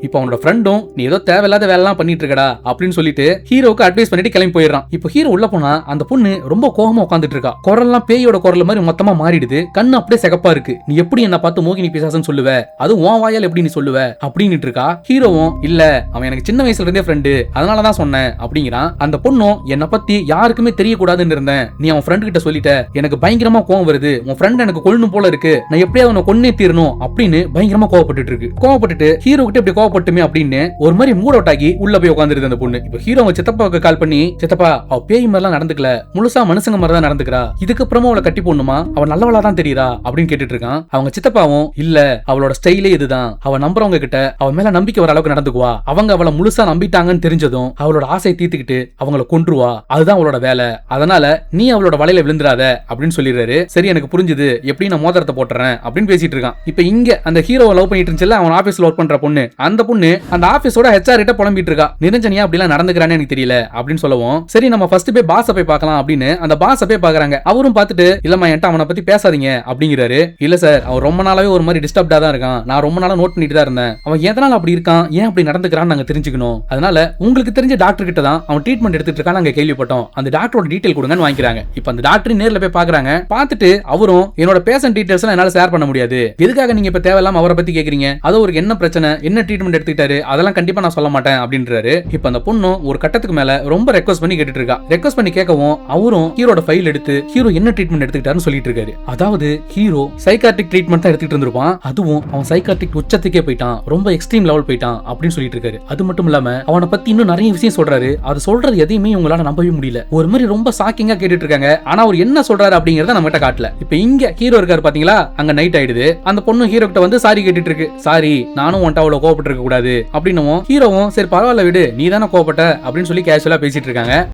இப்போ அவனோட ஃப்ரெண்டும் நீ ஏதோ தேவையில்லாத வேலைலாம் பண்ணிட்டு இருக்கடா அப்படின்னு சொல்லிட்டு ஹீரோக்கு அட்வைஸ் பண்ணிட்டு கிளம்பி போயிடுறான். இப்போ ஹீரோ உள்ள போனா அந்த பொண்ணு ரொம்ப கோவமா உட்காந்துட்டு இருக்கா. குரல்லாம் பேயோட குரல் மாதிரி மொத்தமா மாறிடுது. கண்ணு அப்படியே சிகப்பா இருக்கு. நீ எப்படி என்ன பார்த்து மோகினி பிசாசன்னு சொல்லுவ, அது உன் வாயால் எப்படி நீ சொல்லுவ அப்படின்னு இருக்கா. ஹீரோவும் இல்ல அவன் எனக்கு சின்ன வயசுல இருந்தே ஃப்ரெண்டு, அதனாலதான் சொன்னேன் அப்படிங்கிறான். அந்த பொண்ணும் என்னை பத்தி யாருக்குமே தெரியக்கூடாதுன்னு இருந்தேன், நீ அவன் ஃப்ரெண்ட் கிட்ட சொல்லிட்ட, எனக்கு பயங்கரமா கோவம் வருது, உன் ஃப்ரெண்ட் எனக்கு கொல்லணும் போல இருக்கு, நான் எப்படியாவது அவனை கொன்னே தீரணும் அப்படின்னு பயங்கரமா கோவப்பட்டு இருக்கு. கோவப்பட்டுட்டு ஹீரோ கிட்ட இப்படி கோவப்பட்டுமே அப்படின்னு ஒரு மாதிரி மூட் அவுட் ஆகி உள்ள போய் உட்காந்துருது அந்த பொண்ணு. இப்போ ஹீரோ சித்தப்பாவுக்கு கால் பண்ணி, சித்தப்பா அவ பேய் மாதிரிலாம் நடந்துக்கல, முழுசா மனுஷங்க மாதிரி தான் நடந்துக்கிறா, இதுக்கப்புறமா அவளை கட்டி போடணுமா, அவ நல்லவளா தான் தெரியுறா அப்படின்னு கேட்டுட்டு இருக்கான். அவங்க சித்தப்பாவும் இல்ல அவளோட ஸ்டைலே இதுதான், அவ நம்புறவங்க கிட்ட அவ மேல நம்பிக்கை வர அளவுக்கு நடந்துக்குவா, அவங்க அவளை முழுசா நம்பிட்டாங்கன்னு தெரிஞ்சதும் அவளோட ஆசையை தீர்த்துக்கிட்டு அவங்கள கொன்றுவா, அதுதான் அவளோட வேலை, அதனால நீ அவளோட வலையில விழுந்துராத அப்படின்னு சொல்லிடுறாரு. சரி எனக்கு புரிஞ்சுது, எப்படி நான் மோதிரத்தை போட்டுறேன் அப்படின்னு பேசிட்டு இருக்கான். இப்ப இங்க அந்த ஹீரோவை லவ் பண்ணிட்டு இருந்துச்சுல அவன் ஆபீஸ்ல ஒர்க் பண்ற பொண்ணு, அந்த பொண்ணு அந்த ஆபீஸோட ஹெச்ஆர் கிட்ட புலம்பிட்டு இருக்கா. நிரஞ்சனியா அப்படிலாம் நடந்துக்கிறானே எனக்கு தெரியல அப்படின்னு சொல்லவும், சரி நம்ம ஃபர்ஸ்ட் போய் பாஸ போய் பார்க்கலாம் அப்படின்னு அந்த பாஸ போய் பாக்குறாங்க. அவரும் பார்த்துட்டு இல்லம்மா என்கிட்ட அவனை பத்தி பேசாதீங்க அப்படிங்கிறாரு. இல்ல சார் அவன் ரொம்ப நாளாவே ஒரு மாதிரி டிஸ்டர்ப்டா தான் இருக்கான், நான் ரொம்ப நாளா நோட் பண்ணிட்டு தான் இருந்தேன், அவன் எதனால அப்படி இருக்கான், ஏன் அப்படி நடந்துக்கிறான்னு நாங்க தெரிஞ்சுக்கணும், அதனால உங்களுக்கு தெரிஞ்ச டாக்டர் கிட்ட தான் அவன் ட்ரீட்மெண்ட் எடுத்துட்டு இருக்கான் நாங்க கேள்விப்பட்டோம், அந்த டாக்டரோட டீடைல் கொடுங்கன்னு வாங்கிக்கிறாங்க. இப்போ அந்த டாக்டர் நேர்ல போய் பாக்குறாங்க. பார்த்துட்டு அவரும் என்னோட பேஷண்ட் டீடைல்ஸ் என்னால ஷேர் பண்ண முடியாது, எதுக்காக நீங்க இப்ப தேவையில்லாம அவரை பத்தி கேக்குறீங்க, அது ஒரு என்ன பிரச்சனை, என்ன ட்ரீட்மெண்ட் எடுத்துக்கிட்டாரு, அதெல்லாம் கண்டிப்பா நான் சொல்ல மாட்டேன் அப்படின்றாரு. இப்போ அந்த பொண்ணு ஒரு கட்டத்துக்கு மேல ரொம்ப ரெக்வஸ்ட் பண்ணி கேட்டுட்டு இருக்கா. ரெக்வஸ்ட் பண்ணி கேட்கவும் அவரும் ஹீரோட ஃபைல் எடுத்து ஹீரோ என்ன ட்ரீட்மெண்ட் எடுத்துக்கிட்டாருன்னு சொல்லிட்டு இருக்காரு. அதாவது ஹீரோ சைக்காட்ரிக் ட்ரீட்மெண்ட் தான் எடுத்துக்கிட்டு இருந்திருப்பான், அதுவும் அவன் சைக்காட்ரிக் உச்சத்துக்கே போயிட்டான், ரொம்ப எக்ஸ்ட்ரீம் லெவல் போயிட்டான் அப்படின்னு சொல்லிட்டு இருக்காரு. அது மட்டும் இல்லாம அவனை பத்தி இன்னும் நிறைய விஷயம் சொல்றாரு. அது சொல்றது எதையுமே உங்களால நம்பவே முடியல, ஒரு மாதிரி ரொம்ப ஷாக்கிங்கா கேட்டுட்டு இருக்காங்க. ஆனா அவர் என்ன சொல்றாரு அப்படிங்கறத நம்ம கிட்ட காட்டல. இப்போ இங்க ஹீரோ இருக்காரு பாத்தீங்களா, அங்க நைட் ஆயிடுது. அந்த பொண்ணு ஹீரோ கிட்ட வந்து சாரி கேட்டுட்டு இருக்கு. சாரி நானும் உன்ட்ட அவ்வளவு கோவப்பட்டு இருக்க கூடாது அப்படின்னும், ஹீரோவும் சரி பரவாயில்ல விடு, நீ தானே கோவப்பட்ட அப்படின்னு சொல்லி கேஷுவலா பேசிட்டு இருக்காங்க.